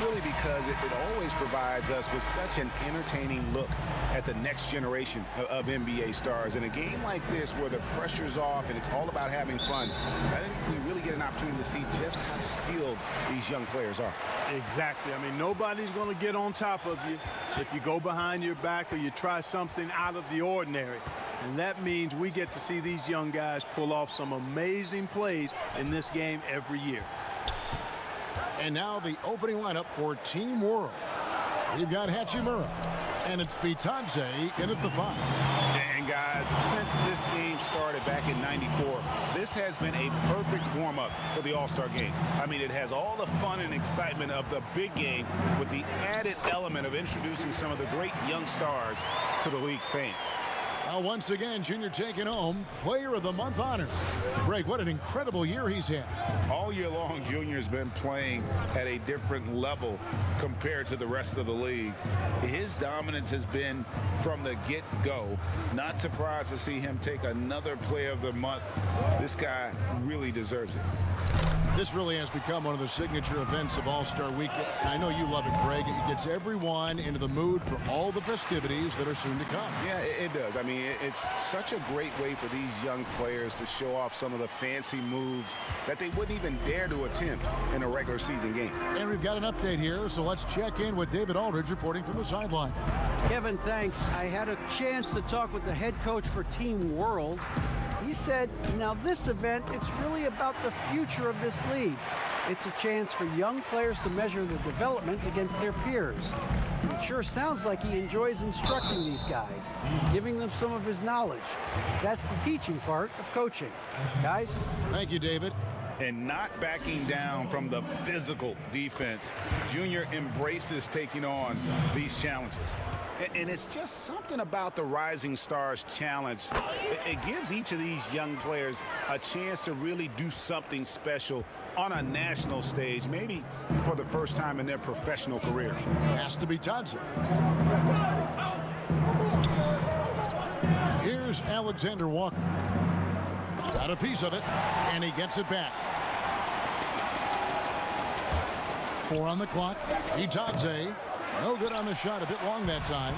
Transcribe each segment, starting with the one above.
really because it always provides us with such an entertaining look at the next generation of NBA stars. In a game like this where the pressure's off and it's all about having fun, I think we really get an opportunity to see just how skilled these young players are. Exactly. I mean, nobody's going to get on top of you if you go behind your back or you try something out of the ordinary. And that means we get to see these young guys pull off some amazing plays in this game every year. And now the opening lineup for Team World. We've got Hachimura, and it's Bitadze in at the 5. And guys, since this game started back in '94, this has been a perfect warm-up for the All-Star game. I mean, it has all the fun and excitement of the big game with the added element of introducing some of the great young stars to the league's fans. Once again, Junior taking home Player of the Month honors. Greg, what an incredible year he's had. All year long, Junior's been playing at a different level compared to the rest of the league. His dominance has been from the get-go. Not surprised to see him take another Player of the Month. This guy really deserves it. This really has become one of the signature events of All-Star Weekend. I know you love it, Greg. It gets everyone into the mood for all the festivities that are soon to come. Yeah, it does. I mean, it's such a great way for these young players to show off some of the fancy moves that they wouldn't even dare to attempt in a regular season game. And we've got an update here, so let's check in with David Aldridge reporting from the sideline. Kevin, thanks. I had a chance to talk with the head coach for Team World. He said, now this event, it's really about the future of this league. It's a chance for young players to measure their development against their peers. It sure sounds like he enjoys instructing these guys, giving them some of his knowledge. That's the teaching part of coaching. Guys? Thank you, David. And not backing down from the physical defense, Junior embraces taking on these challenges. And it's just something about the Rising Stars Challenge. It gives each of these young players a chance to really do something special on a national stage, maybe for the first time in their professional career. Has to be Bitadze. Here's Alexander Walker. Got a piece of it, and he gets it back. 4 on the clock. Bitadze. No good on the shot, a bit long that time.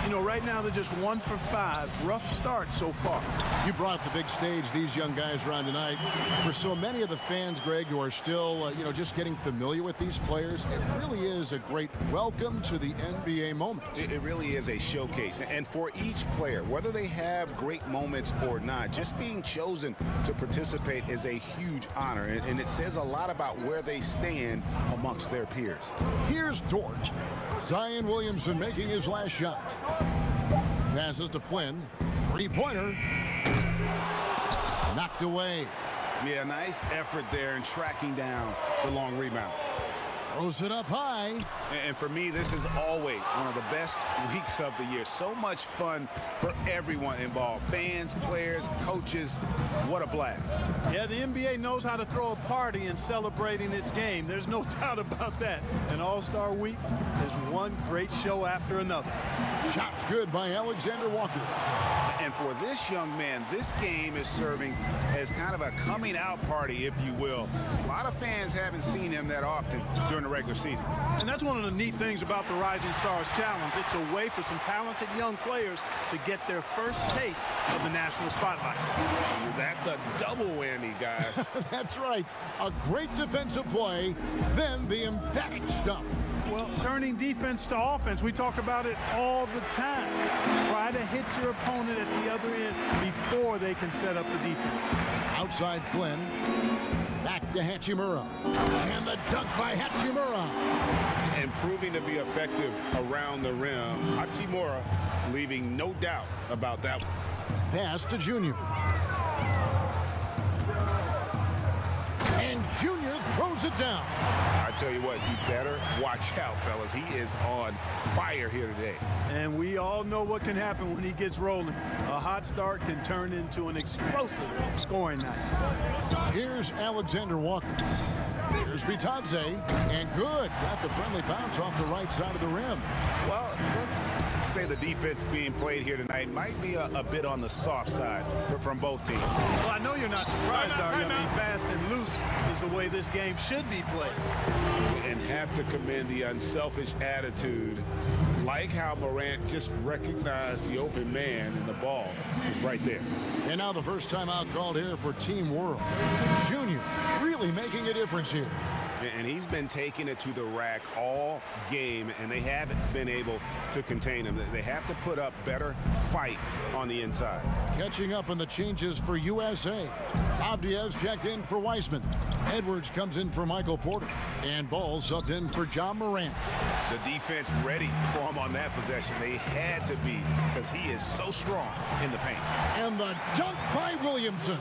You know, right now they're just 1 for 5. Rough start so far. You brought the big stage these young guys are on tonight. For so many of the fans, Greg, who are still, just getting familiar with these players, it really is a great welcome to the NBA moment. It really is a showcase. And for each player, whether they have great moments or not, just being chosen to participate is a huge honor. And it says a lot about where they stand amongst their peers. Here's Dort. Zion Williamson making his last shot. Passes to Flynn. 3-pointer. Knocked away. Yeah, nice effort there in tracking down the long rebound. Throws it up high. And for me, this is always one of the best weeks of the year. So much fun for everyone involved. Fans, players, coaches. What a blast. Yeah, the NBA knows how to throw a party in celebrating its game. There's no doubt about that. And All-Star Week is one great show after another. Shots good by Alexander Walker. And for this young man, this game is serving as kind of a coming out party, if you will. A lot of fans haven't seen him that often during the regular season. And that's one of the neat things about the Rising Stars Challenge. It's a way for some talented young players to get their first taste of the national spotlight. That's a double whammy, guys. That's right. A great defensive play, then the emphatic stuff. Well, turning defense to offense, we talk about it all the time. Try to hit your opponent at the other end before they can set up the defense. Outside Flynn. Back to Hachimura. And the dunk by Hachimura. And proving to be effective around the rim. Hachimura leaving no doubt about that one. Pass to Junior. And Junior throws it down. I tell you what, you better watch out, fellas. He is on fire here today. And we all know what can happen when he gets rolling. A hot start can turn into an explosive scoring night. Here's Alexander Walker. Here's Bitadze. And good. Got the friendly bounce off the right side of the rim. Well, let's say the defense being played here tonight might be a bit on the soft side from both teams. Well, I know you're not surprised, are you? I mean, fast and loose is the way this game should be played. And have to commend the unselfish attitude, like how Morant just recognized the open man and the ball is right there. And now the first time out called here for Team World. Junior really making a difference here. And he's been taking it to the rack all game, and they haven't been able to contain him. They have to put up better fight on the inside. Catching up on the changes for USA. Avdia's checked in for Wiseman. Edwards comes in for Michael Porter. And Ball subbed in for John Morant. The defense ready for him on that possession. They had to be, because he is so strong in the paint. And the dunk by Williamson.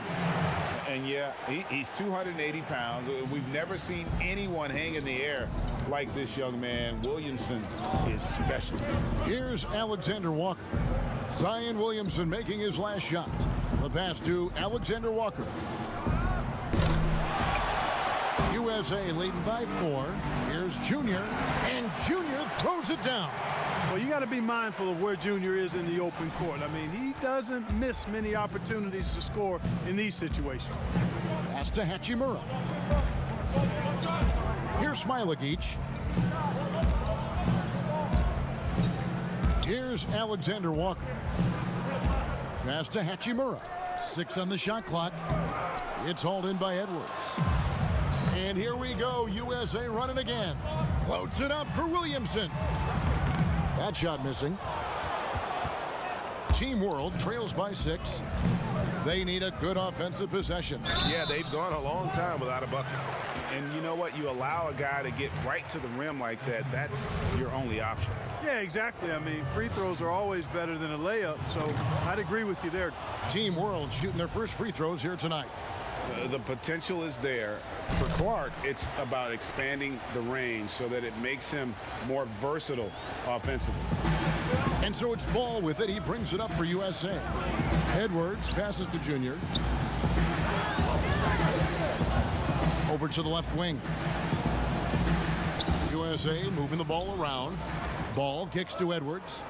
And yeah, he's 280 pounds. We've never seen anyone hang in the air like this young man. Williamson is special. Here's Alexander Walker. Zion Williamson making his last shot. The pass to Alexander Walker. USA leading by 4. Here's Junior, and Junior throws it down. Well, you got to be mindful of where Junior is in the open court. I mean, he doesn't miss many opportunities to score in these situations. Pass to Hachimura. Here's Smilagic. Here's Alexander Walker. Pass to Hachimura. 6 on the shot clock. It's hauled in by Edwards. And here we go. USA running again. Floats it up for Williamson. That shot missing. Team World trails by 6. They need a good offensive possession. Yeah, they've gone a long time without a bucket. And you know what? You allow a guy to get right to the rim like that, that's your only option. Yeah, exactly. I mean, free throws are always better than a layup, so I'd agree with you there. Team World shooting their first free throws here tonight. The potential is there. For Clark, it's about expanding the range so that it makes him more versatile offensively. And so it's Ball with it. He brings it up for USA. Edwards passes to Junior. Over to the left wing. USA moving the ball around. Ball kicks to Edwards.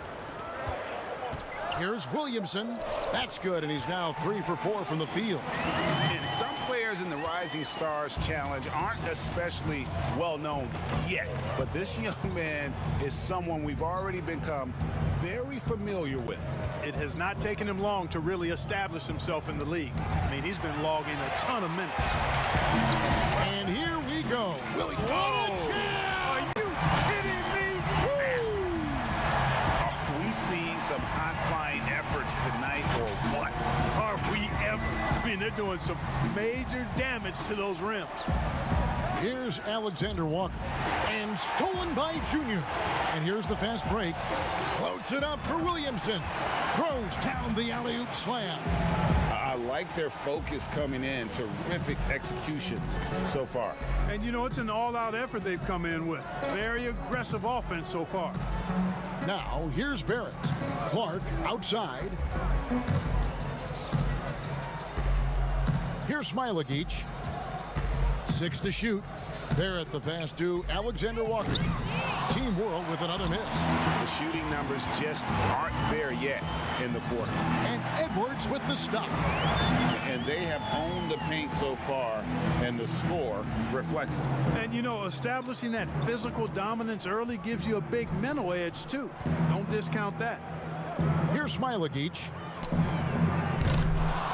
Here's Williamson. That's good, and he's now 3 for 4 from the field. And some players in the Rising Stars Challenge aren't especially well known yet, but this young man is someone we've already become very familiar with. It has not taken him long to really establish himself in the league. I mean, he's been logging a ton of minutes. And here we go. Willie, what a jam! Are you kidding me? Are we seeing some high-flying efforts tonight or what? Are we ever? I mean, they're doing some major damage to those rims. Here's Alexander Walker. And stolen by Junior. And here's the fast break. Floats it up for Williamson. Throws down the alley-oop slam. I like their focus coming in. Terrific executions so far. And, you know, it's an all-out effort they've come in with. Very aggressive offense so far. Now, here's Barrett. Clark outside. Here's Smilagic. 6 to shoot. Barrett the pass to Alexander Walker. Team World with another miss. The shooting numbers just aren't there yet in the quarter. And Edwards with the stop. And they have owned the paint so far, and the score reflects it. And, you know, establishing that physical dominance early gives you a big mental edge, too. Don't discount that. Here's Smilagic.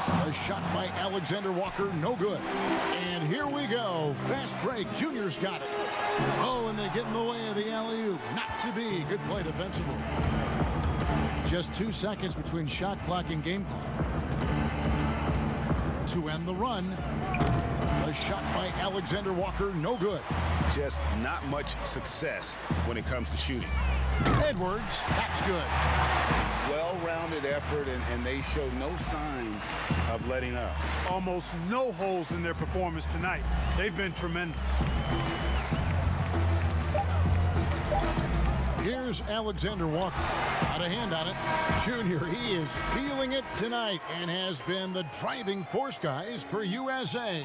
A shot by Alexander Walker, no good. And here we go. Fast break. Junior's got it. Oh, and they get in the way of the alley-oop. Not to be. Good play defensively. Just 2 seconds between shot clock and game clock. To end the run. A shot by Alexander Walker, no good. Just not much success when it comes to shooting. Edwards, that's good. Well-rounded effort, and they show no signs of letting up. Almost no holes in their performance tonight. They've been tremendous. Here's Alexander Walker. Got a hand on it. Junior, he is feeling it tonight and has been the driving force, guys, for USA.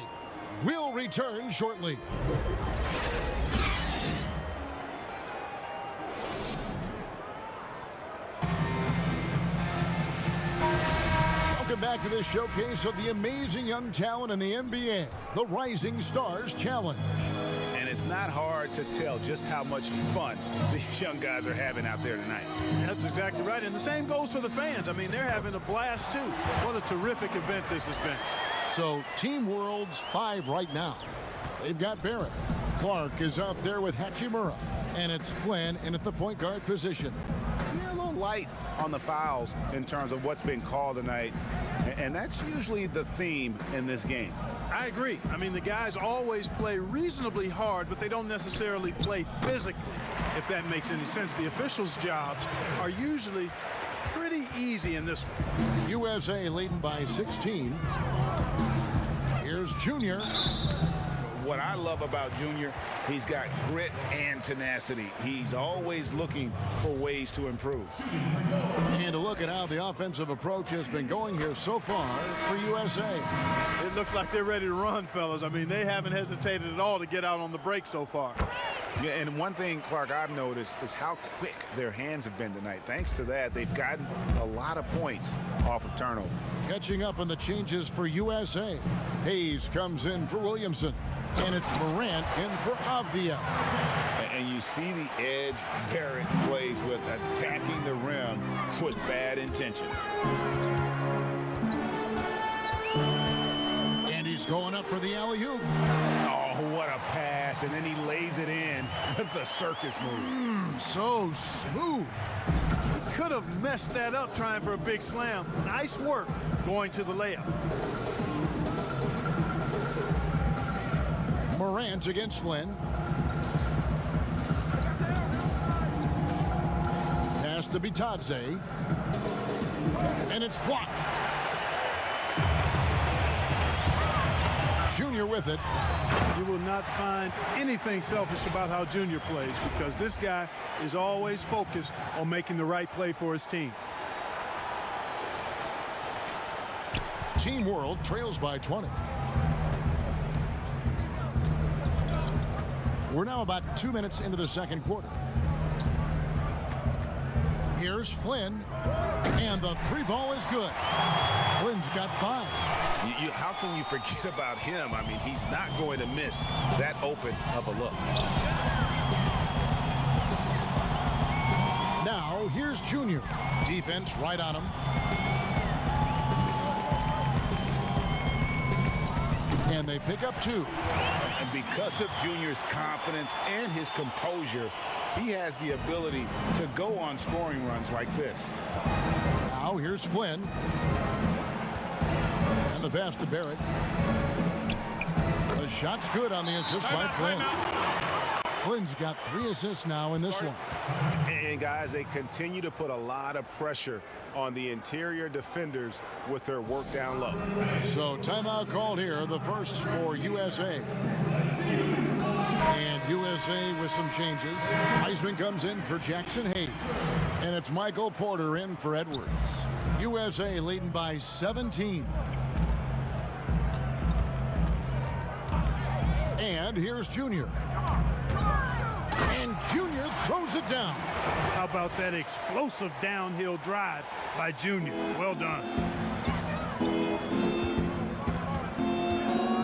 We'll return shortly. Welcome back to this showcase of the amazing young talent in the NBA, the Rising Stars Challenge. And it's not hard to tell just how much fun these young guys are having out there tonight. That's exactly right. And the same goes for the fans. I mean, they're having a blast, too. What a terrific event this has been. So Team World's 5 right now. They've got Barrett. Clark is out there with Hachimura. And it's Flynn in at the point guard position. Yeah, a little light on the fouls in terms of what's been called tonight. And that's usually the theme in this game. I agree. I mean, the guys always play reasonably hard, but they don't necessarily play physically, if that makes any sense. The officials' jobs are usually pretty easy in this one. USA leading by 16. Here's Junior. What I love about Junior, he's got grit and tenacity. He's always looking for ways to improve. And to look at how the offensive approach has been going here so far for USA. It looks like they're ready to run, fellas. I mean, they haven't hesitated at all to get out on the break so far. Yeah, and one thing, Clark, I've noticed is how quick their hands have been tonight. Thanks to that, they've gotten a lot of points off of turnover. Catching up on the changes for USA. Hayes comes in for Williamson. And it's Morant in for Avdia. And you see the edge Barrett plays with, attacking the rim with bad intentions. And he's going up for the alley-oop. Oh, what a pass. And then he lays it in with the circus move. So smooth. He could have messed that up trying for a big slam. Nice work going to the layup. Morant against Flynn. Pass to Bitadze. And it's blocked. Junior with it. You will not find anything selfish about how Junior plays, because this guy is always focused on making the right play for his team. Team World trails by 20. We're now about 2 minutes into the second quarter. Here's Flynn, and the three ball is good. Flynn's got 5. How can you forget about him? I mean, he's not going to miss that open of a look. Now, here's Junior. Defense right on him. And they pick up 2. And because of Junior's confidence and his composure, he has the ability to go on scoring runs like this. Now here's Flynn. And the pass to Barrett. The shot's good on the assist by Flynn. Flynn's got 3 assists now in this one. And guys, they continue to put a lot of pressure on the interior defenders with their work down low. So timeout called here, the first for USA. And USA with some changes. Heisman comes in for Jackson Hayes. And it's Michael Porter in for Edwards. USA leading by 17. And here's Junior. And Junior throws it down. How about that explosive downhill drive by Junior? Well done.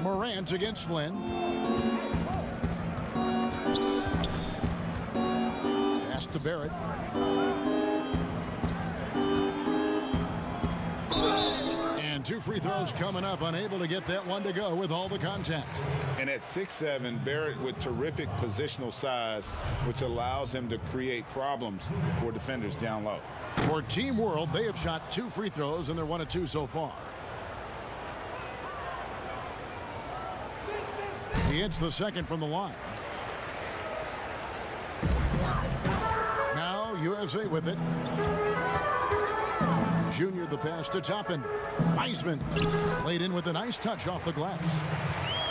Morant against Flynn. Pass to Barrett. And 2 free throws coming up, unable to get that one to go with all the contact. And at 6'7", Barrett with terrific positional size, which allows him to create problems for defenders down low. For Team World, they have shot 2 free throws, and they're 1 of 2 so far. He hits the second from the line. Now USA with it. Junior the pass to Toppin. Heisman laid in with a nice touch off the glass.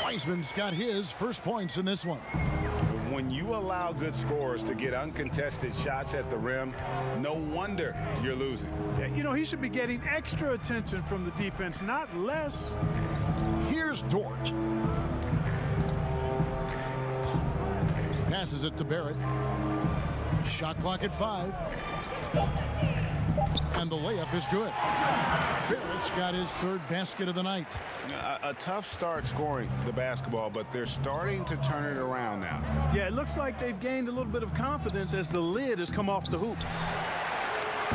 Heisman's got his first points in this one. When you allow good scorers to get uncontested shots at the rim, no wonder you're losing. You know, he should be getting extra attention from the defense, not less. Here's Dort. Passes it to Barrett. Shot clock at 5. And the layup is good. Barrett's got his third basket of the night. A tough start scoring the basketball, but they're starting to turn it around now. Yeah, it looks like they've gained a little bit of confidence as the lid has come off the hoop.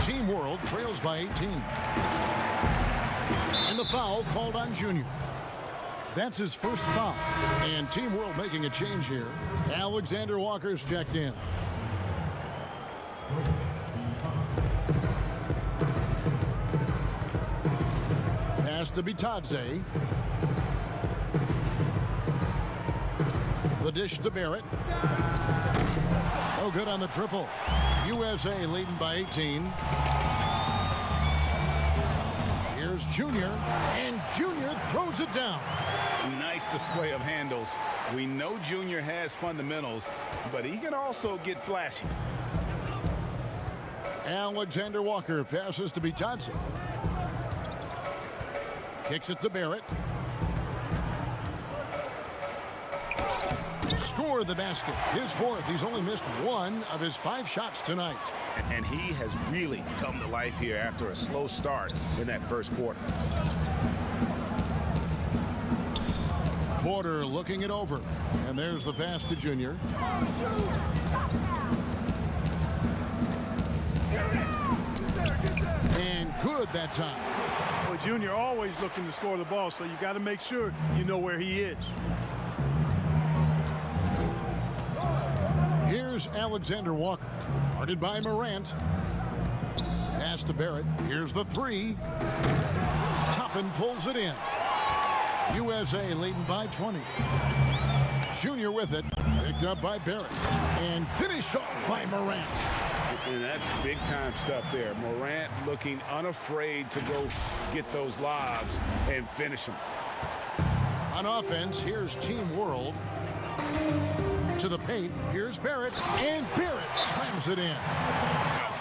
Team World trails by 18. And the foul called on Junior. That's his first foul. And Team World making a change here. Alexander Walker's checked in. Pass to Bitadze. The dish to Barrett. No good on the triple. USA leading by 18. Here's Junior, and Junior throws it down. Nice display of handles. We know Junior has fundamentals, but he can also get flashy. Alexander Walker passes to Bitadze. Kicks it to Barrett. Score the basket. His fourth. He's only missed one of his 5 shots tonight. And he has really come to life here after a slow start in that first quarter. Porter looking it over. And there's the pass to Junior. And good that time. Well, Junior always looking to score the ball, so you got to make sure you know where he is. Here's Alexander Walker, guarded by Morant. Pass to Barrett. Here's the three. Toppin pulls it in. USA leading by 20. Junior with it. Picked up by Barrett. And finished off by Morant. And that's big-time stuff there. Morant looking unafraid to go get those lobs and finish them. On offense, here's Team World. To the paint, here's Barrett, and Barrett slams it in.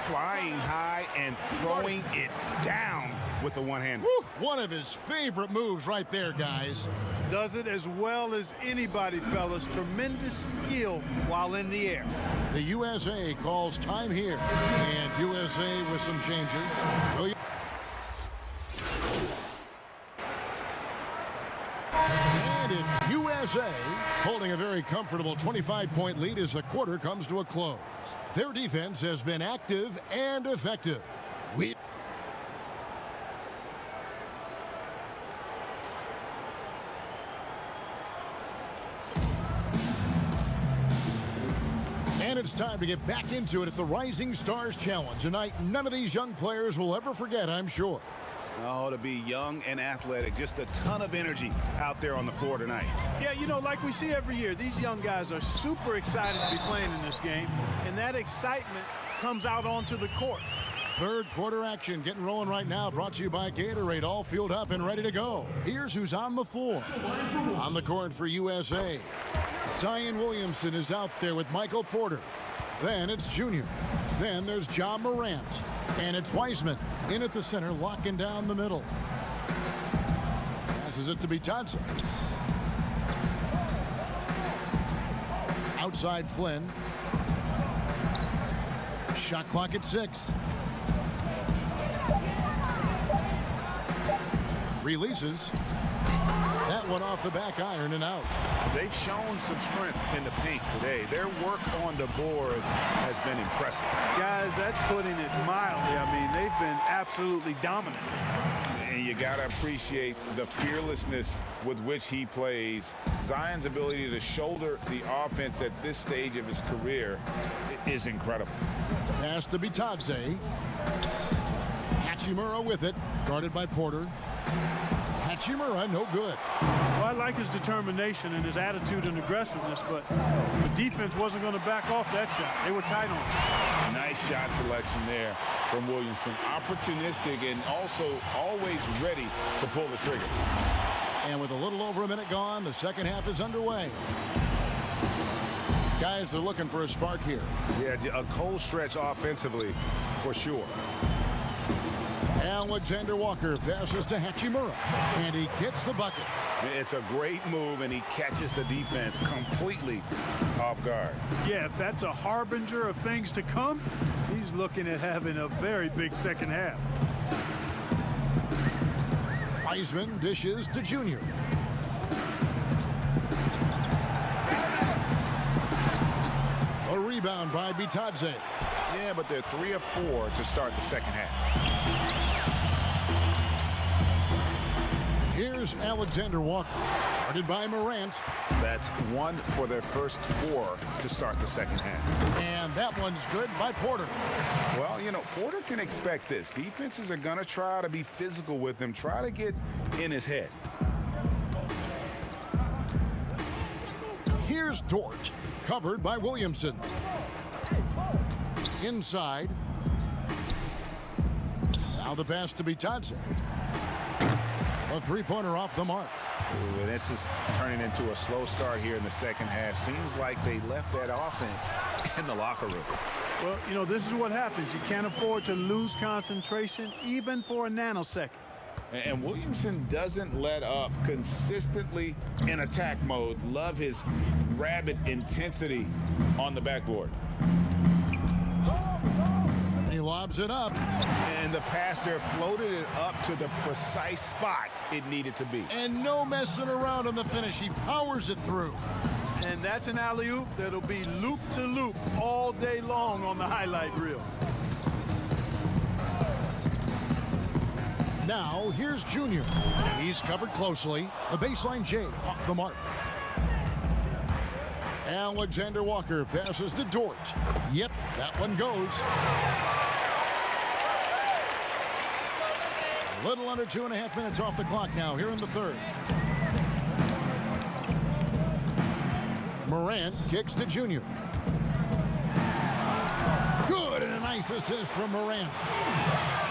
Flying high and throwing it down with the one-hand. One of his favorite moves right there, guys. Does it as well as anybody, fellas. Tremendous skill while in the air. The USA calls time here, and USA with some changes. And it's USA holding a very comfortable 25-point lead as the quarter comes to a close. Their defense has been active and effective. And it's time to get back into it at the Rising Stars Challenge. A night none of these young players will ever forget, I'm sure. Oh, to be young and athletic. Just a ton of energy out there on the floor tonight. Yeah, you know, like we see every year, these young guys are super excited to be playing in this game, and that excitement comes out onto the court. Third quarter action getting rolling right now, brought to you by Gatorade, all fueled up and ready to go. Here's who's on the floor. On the court for USA, Zion Williamson is out there with Michael Porter. Then it's Junior. Then there's John Morant. And it's Wiseman in at the center, locking down the middle. Passes it to Bitadze. Outside Flynn. Shot clock at 6. Releases. That one off the back iron and out. They've shown some strength in the paint today. Their work on the boards has been impressive. Guys, that's putting it mildly. I mean, they've been absolutely dominant. And you got to appreciate the fearlessness with which he plays. Zion's ability to shoulder the offense at this stage of his career is incredible. Pass to Bitadze. Hachimura with it, guarded by Porter. Hachimura, no good. Well, I like his determination and his attitude and aggressiveness, but the defense wasn't going to back off that shot. They were tight on it. Nice shot selection there from Williamson. Opportunistic and also always ready to pull the trigger. And with a little over a minute gone, the second half is underway. Guys are looking for a spark here. Yeah, a cold stretch offensively for sure. Alexander Walker passes to Hachimura, and he gets the bucket. It's a great move, and he catches the defense completely off guard. Yeah, if that's a harbinger of things to come, he's looking at having a very big second half. Wiseman dishes to Junior. A rebound by Bitadze. Yeah, but they're 3 of 4 to start the second half. Here's Alexander Walker, guarded by Morant. That's 1 for their first 4 to start the second half. And that one's good by Porter. Well, you know, Porter can expect this. Defenses are going to try to be physical with him, try to get in his head. Here's Dort, covered by Williamson. Inside. Now the pass to Bitadze. A three-pointer off the mark. Ooh, and this is turning into a slow start here in the second half. Seems like they left that offense in the locker room. Well, you know, this is what happens. You can't afford to lose concentration even for a nanosecond. And Williamson doesn't let up, consistently in attack mode. Love his rabid intensity on the backboard. He lobs it up. And the pass there floated it up to the precise spot it needed to be. And no messing around on the finish. He powers it through. And that's an alley-oop that'll be loop-to-loop all day long on the highlight reel. Now, here's Junior. He's covered closely. The baseline J off the mark. Alexander Walker passes to Dort. Yep, that one goes. A little under 2.5 minutes off the clock now here in the third. Morant kicks to Junior. Good, and a nice assist from Morant.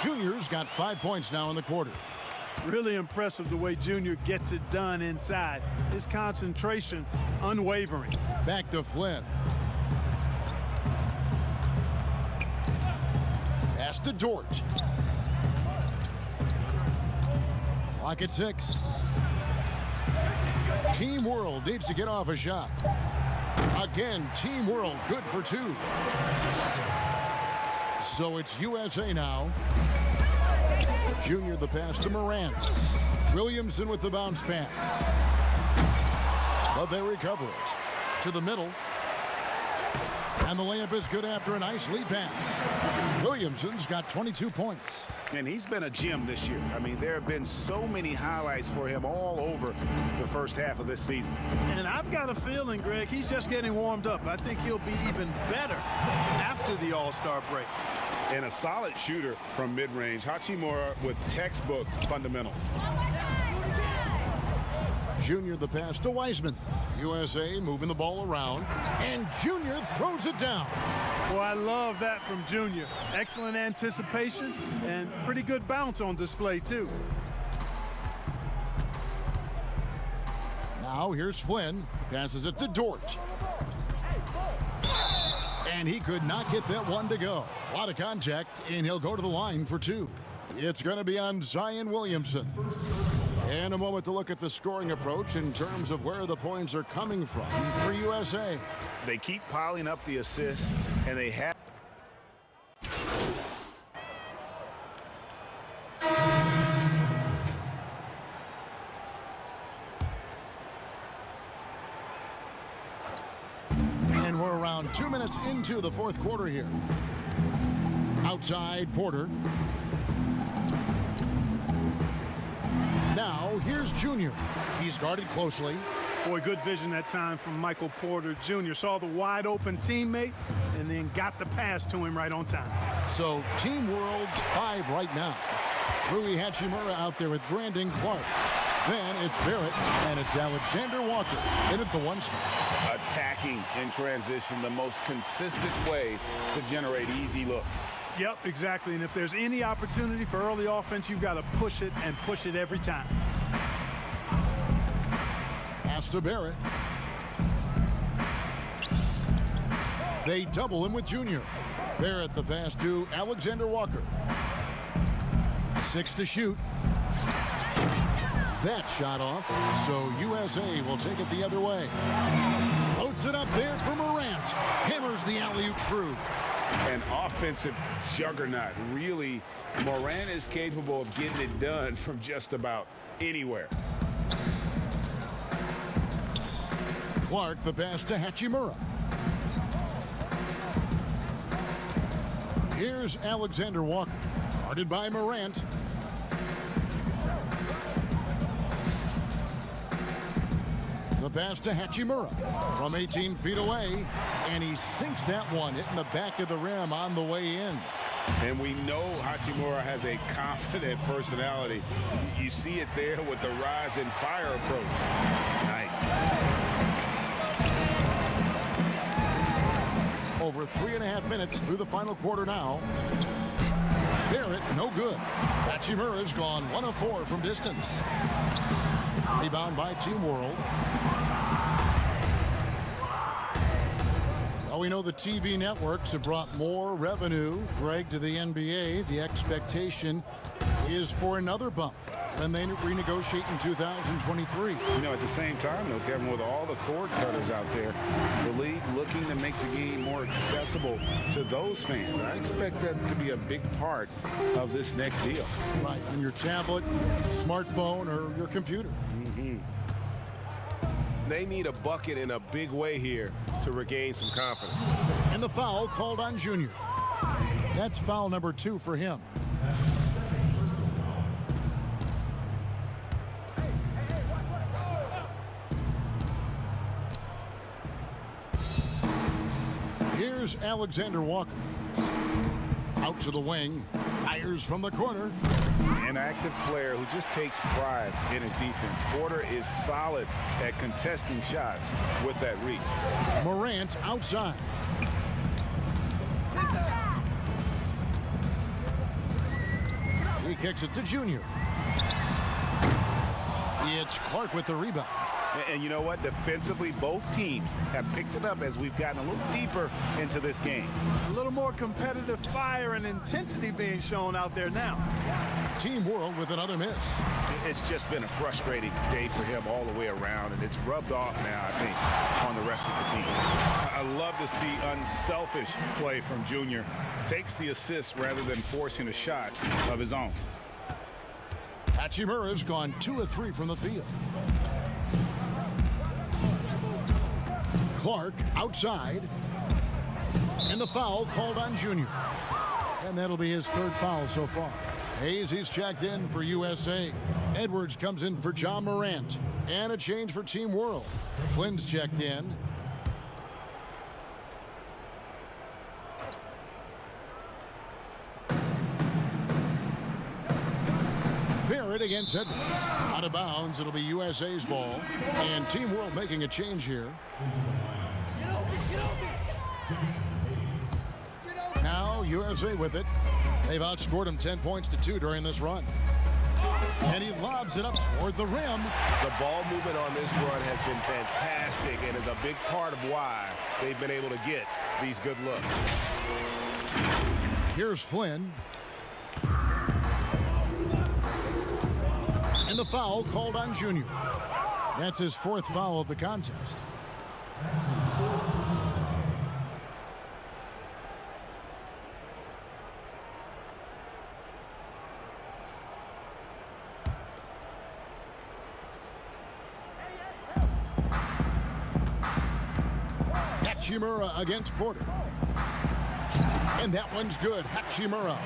Junior's got 5 points now in the quarter. Really impressive the way Junior gets it done inside. His concentration unwavering. Back to Flynn. Pass to Dort. Clock at 6. Team World needs to get off a shot. Again, Team World good for 2. So it's USA now. Junior the pass to Morant. Williamson with the bounce pass. But they recover it. To the middle. And the layup is good after a nice lead pass. Williamson's got 22 points. And he's been a gem this year. I mean, there have been so many highlights for him all over the first half of this season. And I've got a feeling, Greg, he's just getting warmed up. I think he'll be even better after the All-Star break. And a solid shooter from mid-range. Hachimura with textbook fundamentals. Junior the pass to Wiseman. USA moving the ball around. And Junior throws it down. Well, I love that from Junior. Excellent anticipation and pretty good bounce on display, too. Now here's Flynn. Passes it to Dort. And he could not get that one to go. A lot of contact, and he'll go to the line for 2. It's going to be on Zion Williamson. And a moment to look at the scoring approach in terms of where the points are coming from for USA. They keep piling up the assists, and they have. And we're around 2 minutes into the fourth quarter here. Outside, Porter. Now, here's Junior. He's guarded closely. Boy, good vision that time from Michael Porter Jr. Saw the wide open teammate and then got the pass to him right on time. So, Team World's 5 right now. Rui Hachimura out there with Brandon Clark. Then it's Barrett, and it's Alexander Walker in at the 1 spot. Attacking in transition, the most consistent way to generate easy looks. Yep, exactly. And if there's any opportunity for early offense, you've got to push it and push it every time. Pass to Barrett. They double him with Junior. Barrett the pass to Alexander Walker. 6 to shoot. That shot off, so USA will take it the other way. Floats it up there for Morant. Hammers the alley-oop through. an offensive juggernaut. Really, Morant is capable of getting it done from just about anywhere. Clark, the pass to Hachimura. Here's Alexander Walker, guarded by Morant. The pass to Hachimura from 18 feet away, and he sinks that one, hitting the back of the rim on the way in. And we know Hachimura has a confident personality. You see it there with the rise and fire approach. Nice. Over 3.5 minutes through the final quarter now. Barrett, no good. Hachimura's gone 1 of 4 from distance. Rebound by Team World. Well, we know the TV networks have brought more revenue, Greg, to the NBA. The expectation is for another bump when they renegotiate in 2023. You know, at the same time, though, Kevin, with all the cord cutters out there, the league looking to make the game more accessible to those fans. I expect that to be a big part of this next deal. Right, on your tablet, smartphone, or your computer. They need a bucket in a big way here to regain some confidence. And the foul called on Junior. That's foul number 2 for him. Here's Alexander Walker. Out to the wing, fires from the corner. An active player who just takes pride in his defense. Porter is solid at contesting shots with that reach. Morant outside. He kicks it to Junior. It's Clark with the rebound. And you know what? Defensively, both teams have picked it up as we've gotten a little deeper into this game. A little more competitive fire and intensity being shown out there now. Team World with another miss. It's just been a frustrating day for him all the way around, and it's rubbed off now, I think, on the rest of the team. I love to see unselfish play from Junior. Takes the assist rather than forcing a shot of his own. Hachimura's gone 2 of 3 from the field. Clark outside. And the foul called on Junior. And that'll be his 3rd foul so far. Hayes, he's checked in for USA. Edwards comes in for John Morant. And a change for Team World. Flynn's checked in. Barrett against Edwards. Out of bounds, it'll be USA's ball. And Team World making a change here. Now USA with it. They've outscored him 10 points to 2 during this run. And he lobs it up toward the rim. The ball movement on this run has been fantastic and is a big part of why they've been able to get these good looks. Here's Flynn. And the foul called on Junior. That's his 4th foul of the contest. Hachimura against Porter. And that one's good. Hachimura.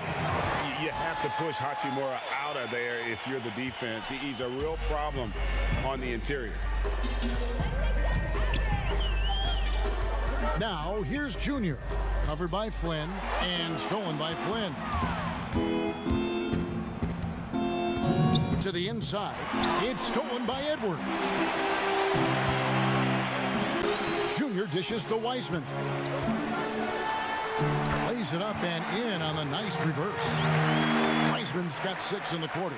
You have to push Hachimura out of there if you're the defense. He's a real problem on the interior. Now, here's Junior. Covered by Flynn and stolen by Flynn. To the inside. It's stolen by Edwards. Junior dishes to Wiseman. Plays it up and in on the nice reverse. Wiseman's got 6 in the quarter.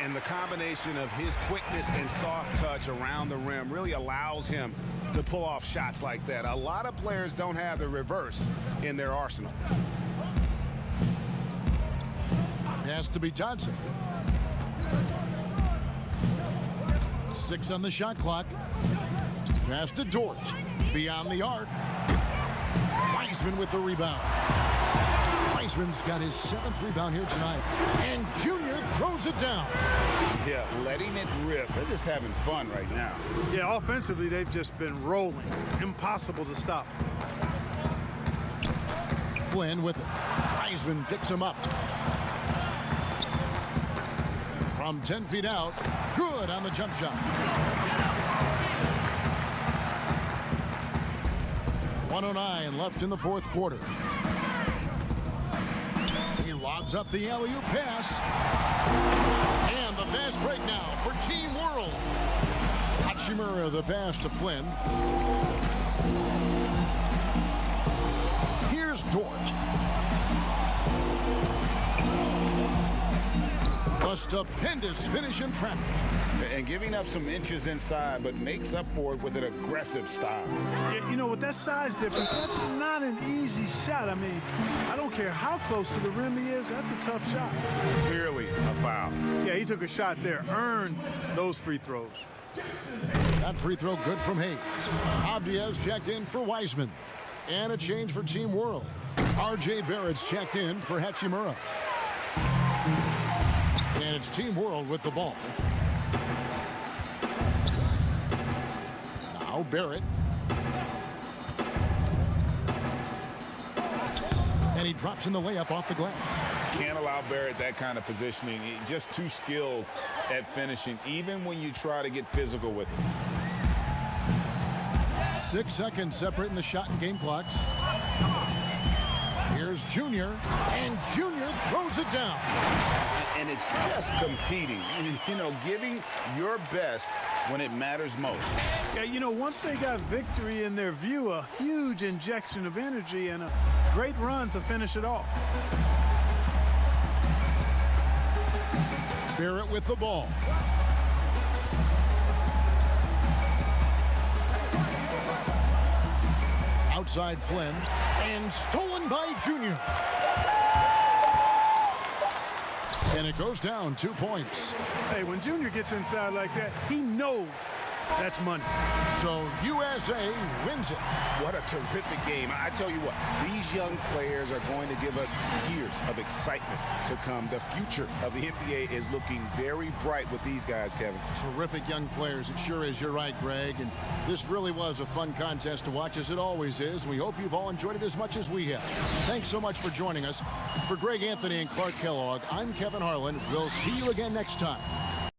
And the combination of his quickness and soft touch around the rim really allows him to pull off shots like that. A lot of players don't have the reverse in their arsenal. Has to be Johnson. 6 on the shot clock. Pass to Dort. Beyond the arc. Wiseman with the rebound. Wiseman's got his 7th rebound here tonight. And Junior throws it down. Yeah, letting it rip. They're just having fun right now. Yeah, offensively, they've just been rolling. Impossible to stop. Flynn with it. Wiseman picks him up. From 10 feet out, good on the jump shot. 1:09 left in the 4th quarter. He lobs up the alley-oop pass. And the fast break now for Team World. Hachimura the pass to Flynn. Here's Dort. A stupendous finish in traffic. And giving up some inches inside, but makes up for it with an aggressive style. Yeah, you know, with that size difference, that's not an easy shot. I mean, I don't care how close to the rim he is, that's a tough shot. Clearly a foul. Yeah, he took a shot there, earned those free throws. That free throw good from Hayes. Abdias checked in for Wiseman. And a change for Team World. R.J. Barrett's checked in for Hachimura. And it's Team World with the ball. Now Barrett. And he drops in the layup off the glass. Can't allow Barrett that kind of positioning. He's just too skilled at finishing, even when you try to get physical with him. 6 seconds separating the shot and game clocks. Here's Junior, and Junior throws it down. And it's just competing, you know, giving your best when it matters most. Yeah, you know, once they got victory in their view, a huge injection of energy and a great run to finish it off. Barrett with the ball. Outside Flynn, and stolen by Junior. And it goes down 2 points. Hey, when Junior gets inside like that, he knows that's money. So USA wins it. What a terrific game. I tell you what, these young players are going to give us years of excitement to come. The future of the NBA is looking very bright with these guys, Kevin. Terrific young players. It sure is. You're right, Greg. And this really was a fun contest to watch, as it always is. We hope you've all enjoyed it as much as we have. Thanks so much for joining us. For Greg Anthony and Clark Kellogg, I'm Kevin Harlan. We'll see you again next time